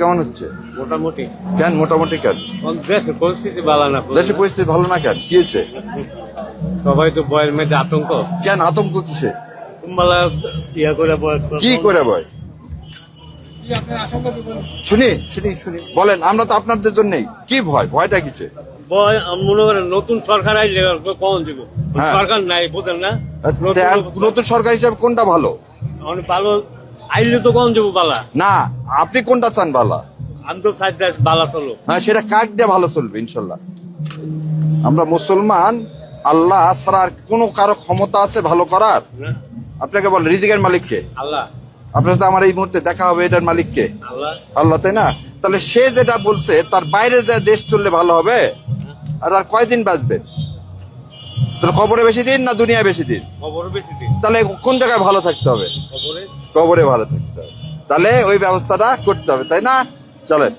কেমন হচ্ছে? মোটামুটি। কেন মোটামুটি কেন? দেশের পরিস্থিতি ভালো না। দেশের পরিস্থিতি ভালো না কেন? কি হয়েছে? সবাই তো বয়ের মধ্যে আতঙ্ক। কেন আতঙ্ক কিসে? মালা ইয়া করে বয়। কি করে ভয়? শুনি শুনি শুনি বলেন, আমরা তো আপনাদের জন্যই। কি ভয়? ভয়টা কিসে? বয় মনে করেন নতুন সরকার আইলে কখন দিব? হ্যাঁ। সরকার নাই, বুঝেন না? নতুন সরকার হিসাবে কোনটা ভালো? অনেক ভালো আইলে তো কখন যাবো বালা? না, আপনি কোনটা চান ভালো? আমি তো চাই দেশ বালা চলো। হ্যাঁ, সেটা কাক দিয়ে ভালো চলবে ইনশাল্লাহ। আমরা মুসলমান, আল্লাহ ছাড়া আর কোনো কারো ক্ষমতা আছে ভালো করার? না? আপনাকে বল, রিজিকের মালিককে? আল্লাহ। আপনার সাথে আমার এই মুহূর্তে দেখা হবে, এটার মালিককে? আল্লাহ। আল্লাহ, তাই না? তাহলে সে যেটা বলছে তার বাইরে যে দেশ চললে ভালো হবে, আর আর কয়দিন বাঁচবে? তাহলে কবরে বেশি দিন না দুনিয়ায় বেশি দিন? খবর বেশি দিন। তাহলে কোন জায়গায় ভালো থাকতে হবে? খবরে। কবরে ভালো থাকতে হবে। তাহলে ওই ব্যবস্থাটা করতে হবে, তাই না? চলেন।